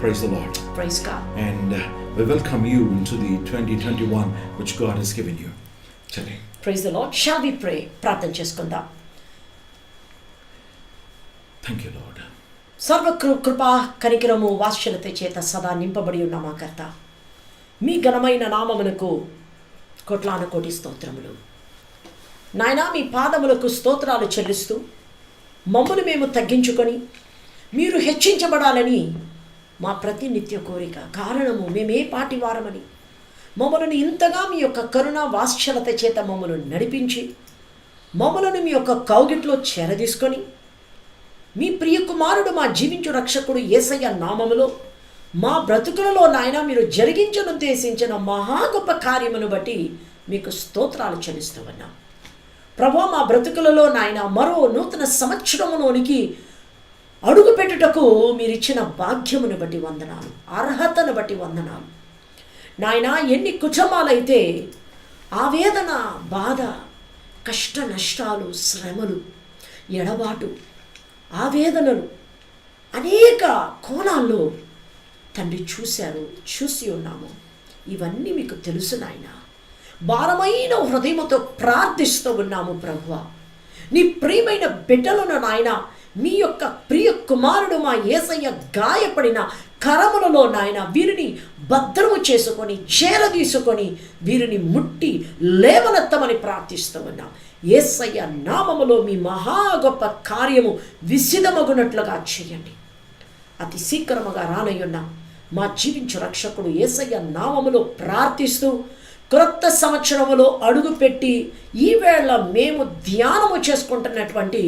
Praise the Lord. Praise God. And we welcome you into the 2021 which God has given you today. Praise the Lord. Shall we pray? ప్రార్థన చేసుకుందాం. Thank you, Lord. సర్వ కృపా కనికరము వాత్సల్యత చేత సదా నింపబడి ఉన్న మా కర్త, మీ ఘనమైన నామమునకు కోట్లాను కోటి స్తోత్రములు. నాయనా, మీ పాదములకు స్తోత్రాలు చెల్లిస్తూ మమ్మల్ని మేము తగ్గించుకొని మీరు హెచ్చించబడాలని మా ప్రతి నిత్య కోరిక. కారణము మేమే పాటి వారమని మమ్మల్ని ఇంతగా మీ యొక్క కరుణ వాత్సల్యత చేత మమ్మల్ని నడిపించి మమ్మల్ని మీ యొక్క కౌగిట్లో చేరదీసుకొని మీ ప్రియ కుమారుడు మా జీవించు రక్షకుడు యేసయ్య నామములో మా బ్రతుకులలో నాయన మీరు జరిగించనుద్దేశించిన మహా గొప్ప కార్యమును బట్టి మీకు స్తోత్రాలు చెల్లిస్తూ ఉన్నాం. ప్రభువా, మా బ్రతుకులలో నాయన మరో నూతన సంవత్సరములోనికి అడుగు పెట్టుటకు మీరిచ్చిన భాగ్యమును బట్టి వందనాలు, అర్హతను బట్టి వందనాలు. నాయన, ఎన్ని కుటుంబాలైతే ఆవేదన, బాధ, కష్ట నష్టాలు, శ్రమలు, ఎడబాటు, ఆవేదనలు అనేక కోణాల్లో తండ్రి చూసి ఉన్నాము. ఇవన్నీ మీకు తెలుసు నాయన. భారమైన హృదయముతో ప్రార్థిస్తూ ఉన్నాము ప్రభువా. నీ ప్రియమైన బిడ్డలను నాయన, మీ యొక్క ప్రియ కుమారుడు మా యేసయ్య గాయపడిన కరములలో నాయన వీరిని భద్రము చేసుకొని చేరదీసుకొని వీరిని ముట్టి లేవనెత్తమని ప్రార్థిస్తూ ఉన్నాం. యేసయ్య నామములో మీ మహా గొప్ప కార్యము విసిదమగునట్లుగా చేయండి. అతి శీఘ్రముగా రానయ్యున్న మా జీవించు రక్షకుడు యేసయ్య నామములో ప్రార్థిస్తూ క్రొత్త సంవత్సరములో అడుగుపెట్టి ఈవేళ మేము ధ్యానము చేసుకుంటున్నటువంటి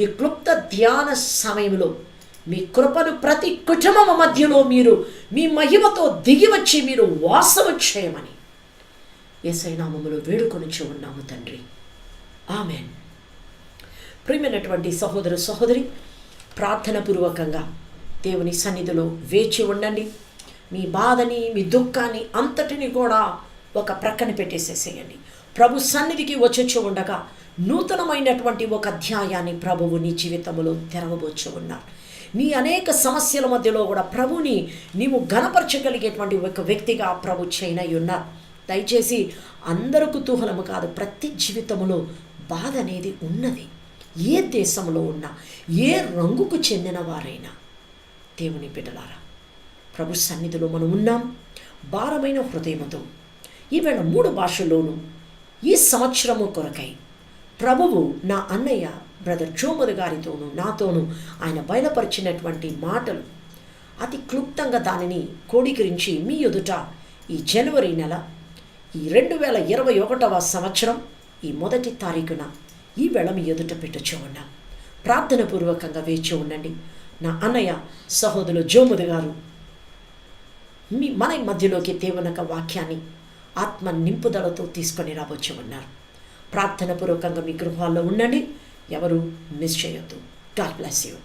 ఈ క్లుప్త ధ్యాన సమయంలో మీ కృపను ప్రతి కుటుంబం మధ్యలో మీరు మీ మహిమతో దిగివచ్చి మీరు వాసము చేయమని యేసయ్య నామములో వేడుకొనిచి ఉన్నాము తండ్రి. ఆమెన్. ప్రియమైనటువంటి సహోదర సహోదరి, ప్రార్థన పూర్వకంగా దేవుని సన్నిధిలో వేచి ఉండండి. మీ బాధని, మీ దుఃఖాన్ని అంతటిని కూడా ఒక ప్రక్కన పెట్టేసేసేయండి. ప్రభు సన్నిధికి వచ్చి ఉండగా నూతనమైనటువంటి ఒక అధ్యాయాన్ని ప్రభువు నీ జీవితంలో తెరవబోచు ఉన్నారు. నీ అనేక సమస్యల మధ్యలో కూడా ప్రభుని నీవు ఘనపరచగలిగేటువంటి ఒక వ్యక్తిగా ప్రభు చేయనై ఉన్నారు. దయచేసి అందరూ కుతూహలము కాదు, ప్రతి జీవితంలో బాధ అనేది ఉన్నది. ఏ దేశంలో ఉన్నా, ఏ రంగుకు చెందిన వారైనా దేవుని బిడ్డలారా, ప్రభు సన్నిధిలో మనం ఉన్నాం భారమైన హృదయముతో. ఈవేళ 3 భాషల్లోనూ ఈ సంవత్సరము కొరకై ప్రభువు నా అన్నయ్య బ్రదర్ జోమర్ గారితోనూ నాతోనూ ఆయన బయలుపరిచినటువంటి మాటలు అతి క్లుప్తంగా దానిని క్రోడీకరించి మీ ఎదుట ఈ జనవరి నెల, ఈ 2021వ సంవత్సరం ఈ 1వ తారీఖున ఈవేళ మీ ఎదుట పెట్టుచూ ఉన్నాం. ప్రార్థన పూర్వకంగా వేచి ఉండండి. నా అన్నయ్య సహోదరులు జోమర్ గారు మన మధ్యలోకి దేవునక వాక్యాన్ని ఆత్మ నింపుదలతో తీసుకొని రావచ్చు ఉన్నారు. ప్రార్థన పూర్వకంగా మీ గృహాల్లో ఉండండి. ఎవరు మిస్ చేయొద్దు. God bless you.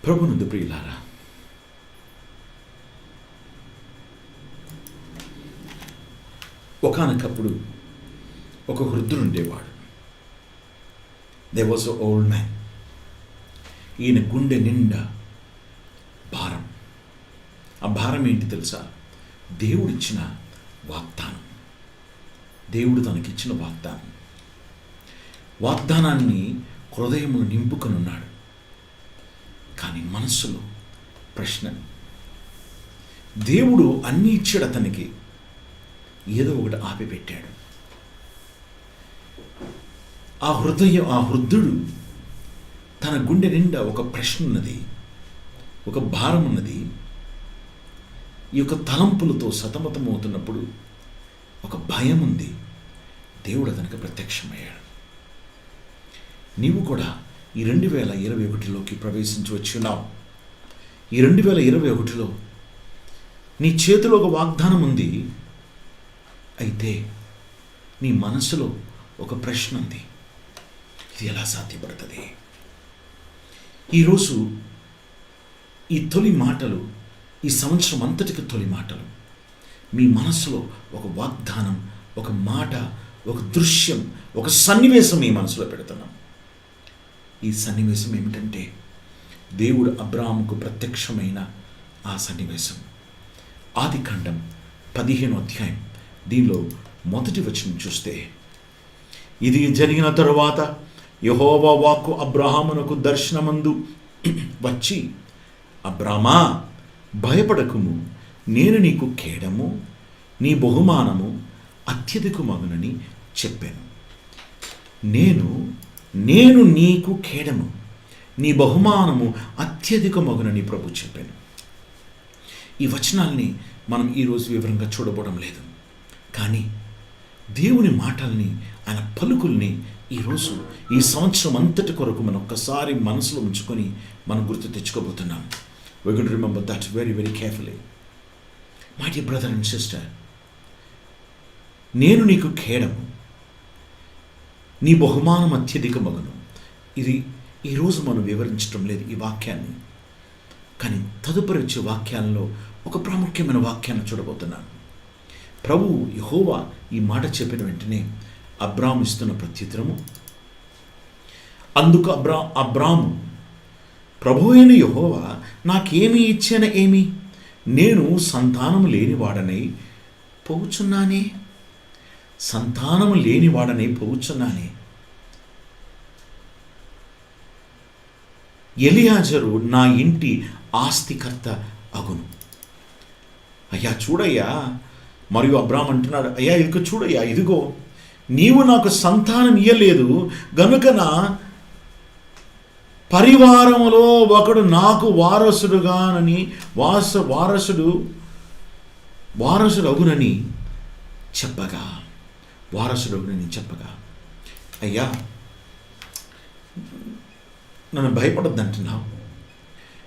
ప్రభునందు ప్రియులారా, ఒకానొకప్పుడు ఒక వృద్ధుడు ఉండేవాడు. There was a old man. ఈయన గుండె నిండా భారం. ఆ భారం ఏంటి తెలుసా? దేవుడిచ్చిన వాగ్దానం. దేవుడు తనకిచ్చిన వాగ్దానం. వాగ్దానాన్ని హృదయమును నింపుకొని ఉన్నాడు. కానీ మనస్సులో ప్రశ్న. దేవుడు అన్నీ ఇచ్చాడు అతనికి, ఏదో ఒకటి ఆపిపెట్టాడు. ఆ వృద్ధుడు తన గుండె నిండా ఒక ప్రశ్న ఉన్నది, ఒక భారం ఉన్నది. ఈ యొక్క తలంపులతో సతమతమవుతున్నప్పుడు ఒక భయం ఉంది. దేవుడు అతనికి ప్రత్యక్షమయ్యాడు. నీవు కూడా ఈ 2021లోకి ప్రవేశించి వచ్చున్నావు. ఈ 2021లో నీ చేతిలో ఒక వాగ్దానం ఉంది. అయితే నీ మనసులో ఒక ప్రశ్న ఉంది, ఇది ఎలా సాధ్యపడుతుంది? ఈరోజు ఈ తొలి మాటలు, ఈ సంవత్సరం అంతటికి తొలి మాటలు, మీ మనసులో ఒక వాగ్దానం, ఒక మాట, ఒక దృశ్యం, ఒక సన్నివేశం మీ మనసులో పెడుతున్నాం. ఈ సన్నివేశం ఏమిటంటే దేవుడు అబ్రాహాముకు ప్రత్యక్షమైన ఆ సన్నివేశం. ఆదికాండం 15వ అధ్యాయం దీనిలో మొదటి వచనం చూస్తే, ఇది జరిగిన తరువాత యెహోవా వాక్కు అబ్రాహామునకు దర్శనమందు వచ్చి, అబ్రామా, భయపడకుము, నేను నీకు కేడము, నీ బహుమానము అత్యధికమగునని చెప్పాను. నేను నీకు కేడము, నీ బహుమానము అత్యధికమగునని ప్రభు చెప్పాను. ఈ వచనాల్ని మనం ఈరోజు వివరంగా చూడబోవడం లేదు. కానీ దేవుని మాటల్ని, ఆయన పలుకుల్ని ఈరోజు ఈ సంవత్సరం అంతటి కొరకు మనం ఒక్కసారి మనసులో ఉంచుకొని మనం గుర్తు తెచ్చుకోబోతున్నాం. We're going to remember that very, very carefully. My dear brother and sister, నేను నీకు కేడము, నీ బహుమానం అత్యధికమగును. ఇది ఈరోజు మనం వివరించడం లేదు ఈ వాక్యాన్ని. కానీ తదుపరి వచ్చే వాక్యాల్లో ఒక ప్రాముఖ్యమైన వాక్యాన్ని చూడబోతున్నాం. ప్రభు యెహోవా ఈ మాట చెప్పిన వెంటనే అబ్రాము ఇస్తున్న ప్రత్యుత్తరము. అందుకు అబ్రాము, ప్రభు అయిన యెహోవా నాకేమి ఇచ్చిన ఏమి? నేను సంతానము లేనివాడనై పోవుచున్నానే. సంతానము లేనివాడనై పోవుచున్నానే. ఎలియాజరు నా ఇంటి ఆస్తికర్త అగును. అయ్యా చూడయ్యా. మరియు అబ్రాహాం అంటున్నాడు, అయ్యా ఇదిగో చూడయ్యా, ఇదిగో నీవు నాకు సంతానం ఇయ్యలేదు గనుక నా పరివారములో ఒకడు నాకు వారసుడుగానని వారసుడు అగునని చెప్పగా అయ్యా నన్ను భయపడద్దు అంటున్నావు,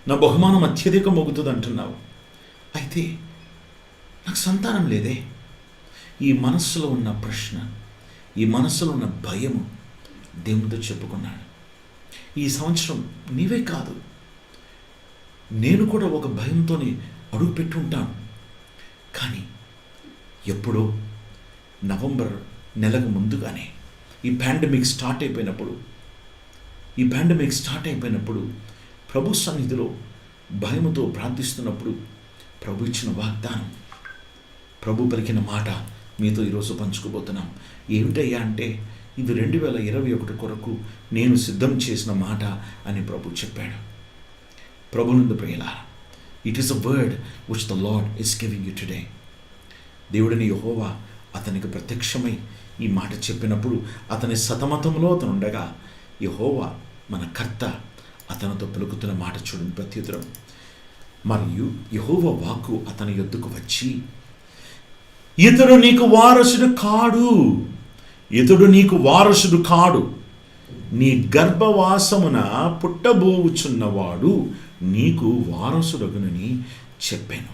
నా బహుమానం అత్యధికం మొగుతుంది అంటున్నావు. అయితే నాకు సంతానం లేదే. ఈ మనస్సులో ఉన్న ప్రశ్న, ఈ మనస్సులో ఉన్న భయము దేవునితో చెప్పుకున్నాడు. ఈ సంవత్సరం నీవే కాదు, నేను కూడా ఒక భయంతోనే అడుగు పెట్టుంటాను. కానీ ఎప్పుడో నవంబర్ నెలకు ముందుగానే ఈ పాండమిక్ స్టార్ట్ అయిపోయినప్పుడు ప్రభు సన్నిధిలో భయముతో ప్రార్థిస్తున్నప్పుడు ప్రభు ఇచ్చిన వాగ్దానం, ప్రభు పలికిన మాట మీతో ఈరోజు పంచుకోబోతున్నాం. ఏమిటయ్యా అంటే, ఇది 2021 కొరకు నేను సిద్ధం చేసిన మాట అని ప్రభు చెప్పాడు. ప్రభునందు ప్రియులారా, it is a word which the lord is giving you today. దేవుడిని యెహోవా అతనికి ప్రత్యక్షమై ఈ మాట చెప్పినప్పుడు అతని సతమతంలో అతను ఉండగా యెహోవా మన కర్త అతనితో పలుకుతున్న మాట చూడండి, ప్రత్యుత్తరం. మరియు యెహోవా వాక్కు అతని యొద్దకు వచ్చి, ఇతడు నీకు వారసుడు కాడు, నీ గర్భవాసమున పుట్టబోవుచున్నవాడు నీకు వారసుడగునని చెప్పాను.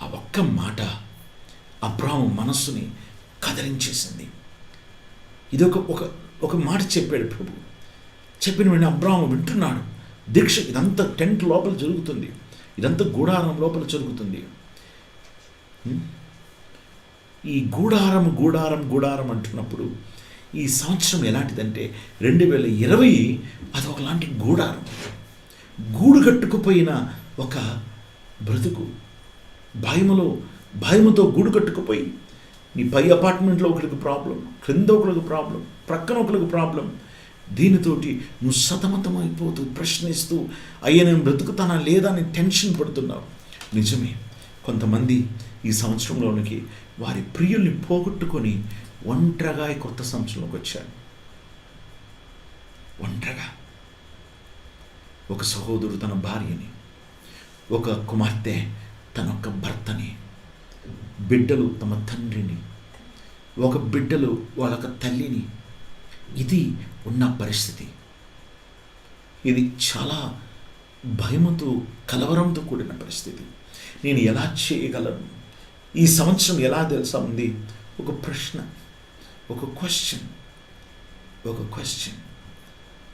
ఆ ఒక్క మాట అబ్రాహాము మనస్సుని కదిలించేసింది. ఇదొక మాట చెప్పాడు ప్రభు. చెప్పిన వెంటనే అబ్రాము వింటున్నాడు. దీక్ష ఇదంతా టెంట్ లోపల జరుగుతుంది, ఇదంతా గుడారం లోపల జరుగుతుంది. ఈ గూడారం అంటున్నప్పుడు ఈ సంవత్సరం ఎలాంటిదంటే 2020 అది ఒకలాంటి గూడారం. గూడు కట్టుకుపోయిన ఒక బ్రతుకు, భయముతో గూడు కట్టుకుపోయి నీ పై అపార్ట్మెంట్లో ఒకరికి ప్రాబ్లం, క్రింద ఒకరికి ప్రాబ్లం, ప్రక్కన ఒకరికి ప్రాబ్లం, దీనితోటి నువ్వు సతమతమైపోతూ ప్రశ్నిస్తూ అయ్యా నేను బ్రతుకుతానా లేదా అని టెన్షన్ పడుతున్నావు. నిజమే, కొంతమంది ఈ సంవత్సరంలోనికి వారి ప్రియుల్ని పోగొట్టుకొని ఒంటరిగా ఈ కొత్త సంవత్సరంలోకి వచ్చారు. ఒంటరిగా ఒక సహోదరుడు తన భార్యని, ఒక కుమార్తె తన యొక్క భర్తని, బిడ్డలు తమ తండ్రిని, ఒక బిడ్డలు వాళ్ళొక తల్లిని. ఇది ఉన్న పరిస్థితి. ఇది చాలా భయముతో కలవరంతో కూడిన పరిస్థితి. నేను ఎలా చేయగలను? ఈ సంవత్సరం ఎలా తెలుసా ఉంది? ఒక ప్రశ్న, ఒక క్వశ్చన్.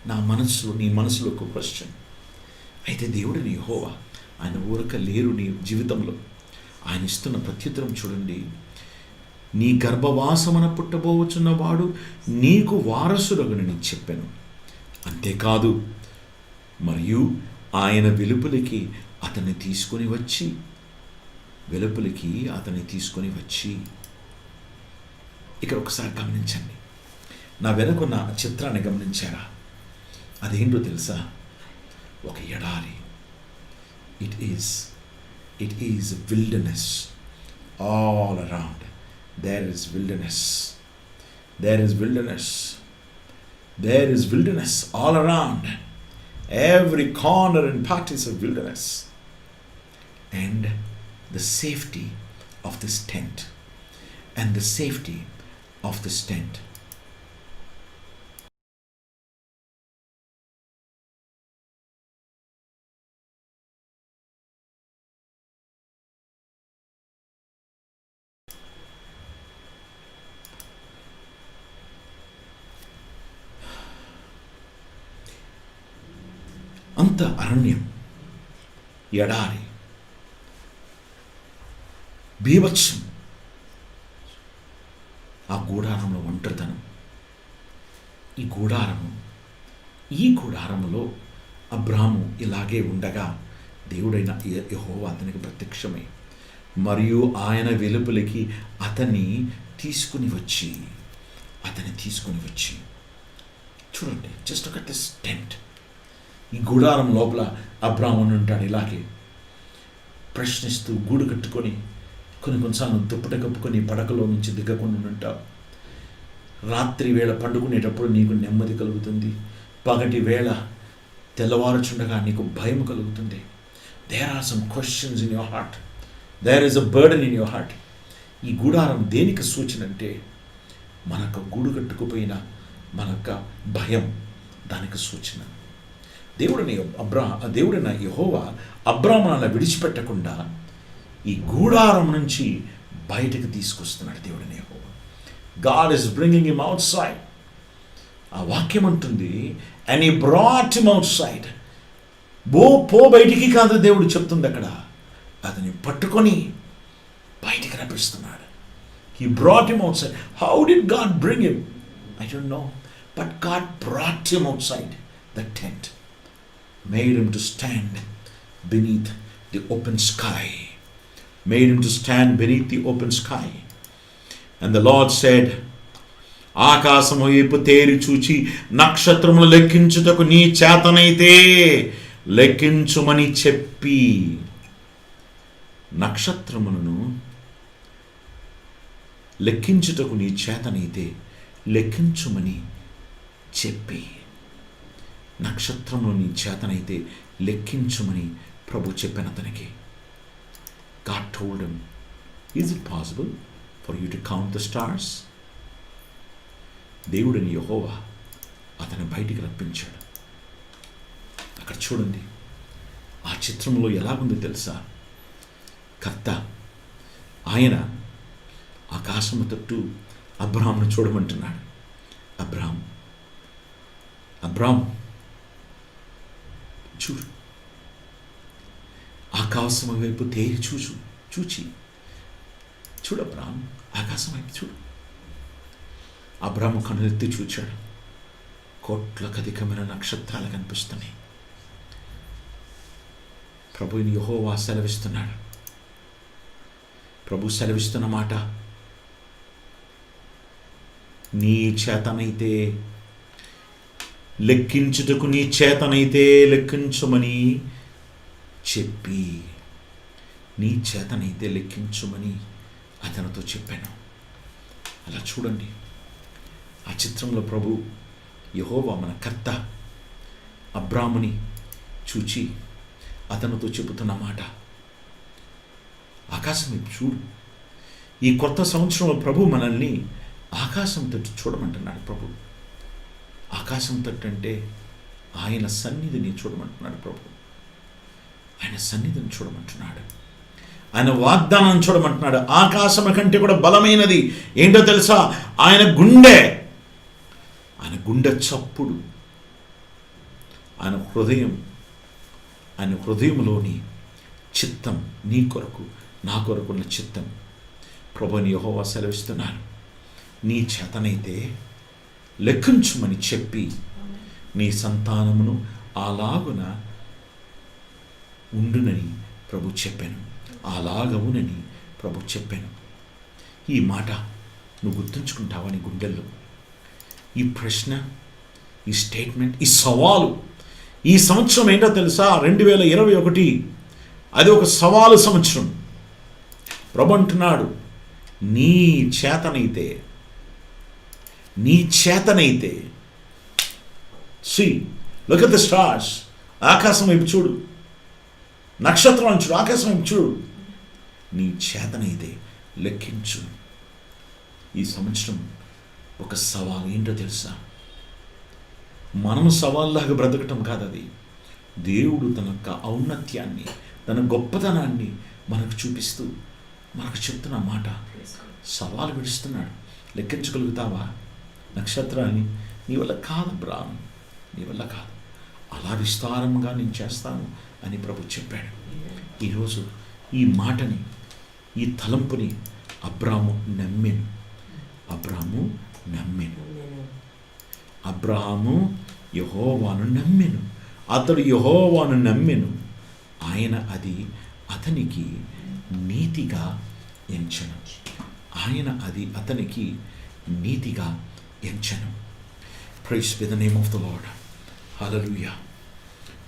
నా మనసులో, నీ మనసులో ఒక క్వశ్చన్. అయితే దేవుడిని యెహోవా ఆయన ఊరక లేరు నీ జీవితంలో. ఆయన ఇస్తున్న ప్రత్యుత్తరం చూడండి. నీ గర్భవాసమున పుట్టబోచున్నవాడు నీకు వారసుడగునని చెప్పాను. అంతేకాదు, మరియు ఆయన వెలుపలికి అతన్ని తీసుకొని వచ్చి ఇక్కడ ఒకసారి గమనించండి. నా వెనుకున్న చిత్రాన్ని గమనించారా? అదేంటో తెలుసా? ఒక ఎడారి. It is wilderness all around. There is wilderness all around. Every corner and part is a wilderness. And the safety of this tent. అంత అరణ్యం, ఎడారి, బీభత్సం, ఆ గూడారంలో ఒంటరితనం. ఈ గూడారములో అబ్రాము ఇలాగే ఉండగా దేవుడైన యెహోవా అతనికి ప్రత్యక్షమై మరియు ఆయన వెలుపలికి అతన్ని తీసుకుని వచ్చి చూడండి, just look at this tent. ఈ గుడారం లోపల అబ్రాము ఉంటాడు. ఇలాగే ప్రశ్నిస్తూ గూడు కట్టుకొని కొన్నిసార్లు దుప్పట కప్పుకొని పడకలో నుంచి దిగకుండా ఉంటావు. రాత్రి వేళ పండుకునేటప్పుడు నీకు నెమ్మది కలుగుతుంది. పగటి వేళ తెల్లవారుచుండగా నీకు భయం కలుగుతుంది. There are some questions in your heart. There is a burden in your heart. ఈ గుడారం దేనికి సూచన అంటే మనకు గూడు కట్టుకుపోయిన మన యొక్క భయం, దానికి సూచన. దేవుడైన యెహోవా అబ్రామును అలా విడిచిపెట్టకుండా ఈ గూడారం నుంచి బయటకు తీసుకొస్తున్నాడు దేవుడైన యెహోవా. God is bringing him outside. ఆ వాక్యం అంటుంది, and he brought him outside. పో బయటికి కాదు దేవుడు చెప్తుంది అక్కడ, అతని పట్టుకొని బయటికి రప్పిస్తున్నాడు. He brought him outside. How did God bring him? I don't know, but God brought him outside the tent, made him to stand beneath the open sky, and the Lord said, ఆకాశము వైపు తేరి చూచి నక్షత్రములు లెక్కించుటకు నీ చేతనైతే లెక్కించుమని చెప్పి. నక్షత్రములను లెక్కించుటకు నీ చేతనైతే లెక్కించుమని చెప్పి. నక్షత్రంలో నీ చేతనైతే లెక్కించుమని ప్రభు చెప్పాను అతనికి. God told him, is it possible for you to count the stars? దేవుడని యెహోవా అతను బయటికి రప్పించాడు. అక్కడ చూడండి, ఆ చిత్రంలో ఎలాగుందో తెలుసా? కర్త ఆయన ఆకాశము తట్టు అబ్రాహామును చూడమంటున్నాడు. అబ్రాహాం చూడు, ఆకాశం వైపు తేరి చూచి చూడు అబ్రాము, ఆకాశం వైపు చూడు. అబ్రాము కన్నులెత్తి చూచాడు. కోట్లకు అధికమైన నక్షత్రాలు కనిపిస్తున్నాయి. ప్రభువుని యెహోవా సెలవిస్తున్నాడు. ప్రభు సెలవిస్తున్న మాట, నీ చేతనైతే లెక్కించుటకు, నీ చేతనైతే లెక్కించమని చెప్పి, నీ చేతనైతే లెక్కించమని అతనితో చెప్పాను. అలా చూడండి, ఆ చిత్రంలో ప్రభు యెహోవా మన కర్త అబ్రాముని చూచి అతనితో చెబుతున్న మాట, ఆకాశం వైపు చూడు. ఈ కొత్త సంవత్సరంలో ప్రభు మనల్ని ఆకాశం తట్టు చూడమంటున్నాడు. ప్రభు ఆకాశం తట్టు అంటే ఆయన సన్నిధిని చూడమంటున్నాడు. ప్రభు ఆయన సన్నిధిని చూడమంటున్నాడు. ఆయన వాగ్దానం చూడమంటున్నాడు. ఆకాశం కంటే కూడా బలమైనది ఏంటో తెలుసా? ఆయన గుండె, ఆయన గుండె చప్పుడు, ఆయన హృదయంలోని చిత్తం, నీ కొరకు నా కొరకున్న చిత్తం. ప్రభువుని యెహోవా సెలవిస్తున్నాను, నీ చేతనైతే లెక్కించుమని చెప్పి నీ సంతానమును అలాగున ఉండునని ప్రభు చెప్పాను, అలాగవునని ప్రభు చెప్పాను. ఈ మాట నువ్వు గుర్తుంచుకుంటావా నీ గుండెల్లో? ఈ ప్రశ్న, ఈ స్టేట్మెంట్, ఈ సవాలు. ఈ సంవత్సరం ఏంటో తెలుసా? 2021 అది ఒక సవాలు సంవత్సరం. ప్రభు అంటున్నాడు, నీ చేతనైతే లుక్ ఎట్ ద స్టార్స్, ఆకాశం వైపు చూడు, నక్షత్రాలను చూడు, ఆకాశం వైపు చూడు, నీ చేతనైతే లెక్కించు. ఈ సంవత్సరం ఒక సవాల్ ఏంటో తెలుసా? మనం సవాల్లాగా బ్రతకటం కాదు అది. దేవుడు తన యొక్క ఔన్నత్యాన్ని, తన గొప్పతనాన్ని మనకు చూపిస్తూ మనకు చెప్తున్న మాట. సవాలు విడుస్తున్నాడు. లెక్కించగలుగుతావా నక్షత్రాన్ని? నీ వల్ల కాదు బ్రాహ్మణ్, నీ వల్ల కాదు. అలా విస్తారంగా నేను చేస్తాను అని ప్రభు చెప్పాడు. ఈరోజు ఈ మాటని, ఈ తలంపుని అబ్రాము నమ్మెను. అబ్రాహాము యెహోవాను నమ్మెను. అతడు యెహోవాను నమ్మెను, ఆయన అది అతనికి నీతిగా ఎంచెను. Praise be the name of the Lord. Hallelujah.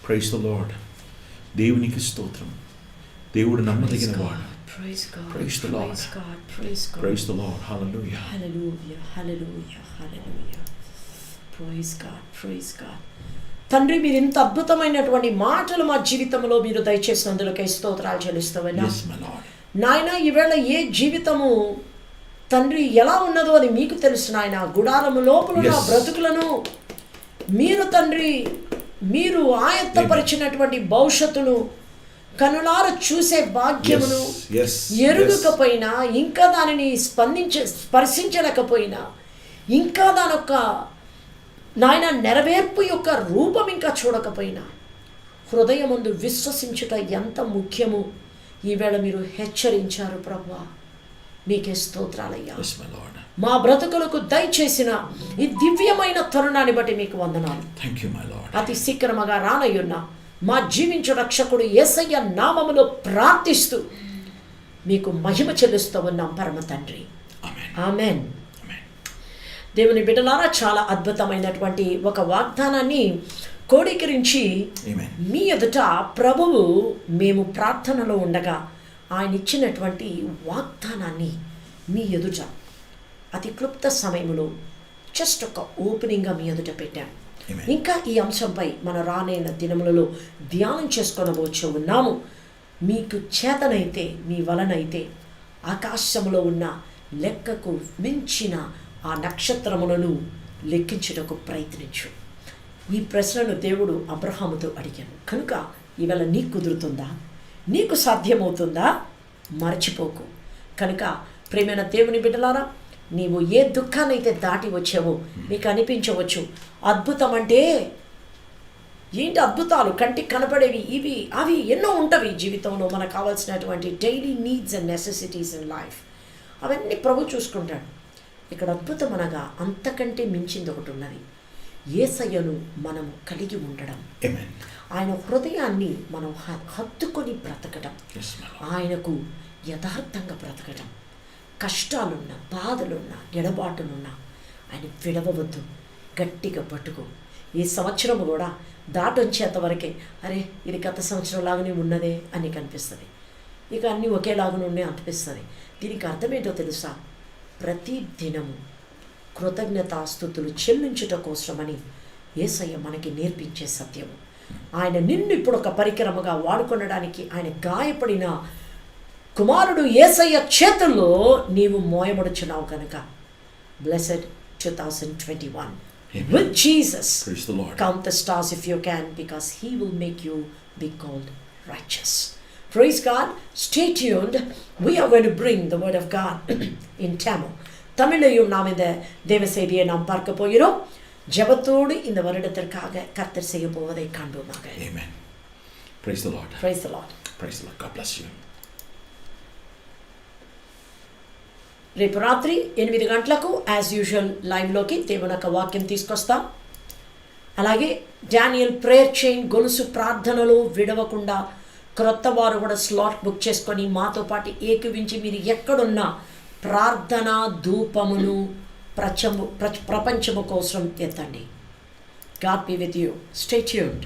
Praise the Lord. దేవునికి స్తోత్రం. దేవుడు నమ్మదగిన వాడు. Praise God. Praise the Lord. Praise God. Praise God. Praise the Lord. Hallelujah. Hallelujah. Hallelujah. Hallelujah. Praise God. Praise God. తండ్రి, మీరు ఇంత అద్భుతమైనటువంటి మాటలు మా జీవితంలో మీరు దయచేసినందులకై స్తోత్రాలు చెల్లిస్తామన్నా. Yes, my Lord. నాయన, ఈవేళ ఏ జీవితము తండ్రి ఎలా ఉన్నదో అది మీకు తెలుసు నాయన. గుడారము లోపల నా బ్రతుకులను మీరు తండ్రి, మీరు ఆయత్తపరిచినటువంటి భవిష్యత్తును కనులార చూసే భాగ్యమును ఎరుగకపోయినా, ఇంకా దానిని స్పర్శించలేకపోయినా, ఇంకా దాని యొక్క నాయన నెరవేర్పు యొక్క రూపం ఇంకా చూడకపోయినా, హృదయమందు విశ్వసించుట ఎంత ముఖ్యమో ఈవేళ మీరు హెచ్చరించారు ప్రభువా. మీకే స్తోత్రాలయ్యా. మా బ్రతుకులకు దయచేసిన ఈ దివ్యమైన తరుణాన్ని బట్టి మీకు వందనాలు. అతి శీఘ్రముగా రానయ్యున్నా మా జీవించు రక్షకుడు యేసయ్య నామములో ప్రార్థిస్తూ మీకు మహిమ చెల్లిస్తూ ఉన్నాం పరమ తండ్రి. ఆమెన్. దేవుని బిడ్డలారా, చాలా అద్భుతమైనటువంటి ఒక వాగ్దానాన్ని కోడీకరించి మీ ఎదుట ప్రభువు మేము ప్రార్థనలో ఉండగా ఆయన ఇచ్చినటువంటి వాగ్దానాన్ని మీ ఎదుట అతి క్లుప్త సమయంలో జస్ట్ ఒక ఓపెనింగ్గా మీ ఎదుట పెట్టాం. ఇంకా ఈ అంశంపై మన రానైన దినములలో ధ్యానం చేసుకొనవచ్చు ఉన్నాము. మీకు చేతనైతే, మీ వలనైతే ఆకాశములో ఉన్న లెక్కకు మించిన ఆ నక్షత్రములను లెక్కించుటకు ప్రయత్నించు. ఈ ప్రశ్నను దేవుడు అబ్రహాముతో అడిగాను కనుక ఇవాళ నీకు కుదురుతుందా? నీకు సాధ్యమవుతుందా? మర్చిపోకు. కనుక ప్రియమైన దేవుని బిడ్డలారా, నీవు ఏ దుఃఖాన్నైతే దాటి వచ్చావో నీకు అనిపించవచ్చు, అద్భుతం అంటే ఏంటి అద్భుతాలు, కంటికి కనపడేవి, ఇవి అవి ఎన్నో ఉంటవి జీవితంలో. మనకు కావాల్సినటువంటి daily needs and necessities in life అవన్నీ ప్రభు చూసుకుంటాడు. ఇక్కడ అద్భుతం అనగా అంతకంటే మించింది ఒకటి ఉన్నది. యేసయ్యను మనము కలిగి ఉండడం, ఆయన హృదయాన్ని మనం హత్తుకొని బ్రతకడం, ఆయనకు యథార్థంగా బ్రతకడం. కష్టాలున్నా, బాధలున్నా, ఎడబాటులున్నా ఆయన విడవవద్దు, గట్టిగా పట్టుకో. ఈ సంవత్సరం కూడా దాటొచ్చేంతవరకే అరే ఇది గత సంవత్సరం లాగానే ఉన్నదే అని కనిపిస్తుంది, ఇక అన్నీ ఒకేలాగానే ఉన్నాయి అనిపిస్తుంది. దీనికి అర్థమేంటో తెలుసా? ప్రతి దినము కృతజ్ఞతాస్తుతులు చెల్లించుట కోసమని యేసయ్య మనకి నేర్పించే సత్యము. ఆయన నిన్ను ఇప్పుడు ఒక పరికరముగా వాడుకొనడానికి ఆయన గాయపడిన కుమారుడు యేసయ్య చేతుల్లో నీవు మోయబడుచున్నావు కనుక blessed 2021. Amen. With Jesus, praise the Lord. Count the stars if you can, because he will make you be called righteous. Praise God. Stay tuned. We are going to bring the word of God in Tamil. தமிழையும் நாம் இந்த தேவ செய்தியை நாம் பார்க்க போகிறோம். ஜெபத்தோடு இந்த வருடத்திற்காக கர்த்தர் செய்ய போவதை காண்போமாக. Amen. Praise the Lord. Praise the Lord. Praise the Lord. God bless you. రేపు రాత్రి 8 గంటలకు యాజ్ యూజువల్ లైవ్లోకి దేవుని యొక్క వాక్యం తీసుకొస్తాం. అలాగే డానియల్ ప్రేయర్ చైన్ గొలుసు ప్రార్థనలు విడవకుండా క్రొత్త వారు కూడా స్లాట్ బుక్ చేసుకొని మాతో పాటు ఏకీవించి మీరు ఎక్కడున్నా ప్రార్థన ధూపమును ప్రపంచము కోసం ఎత్తండి. God be with you. Stay tuned.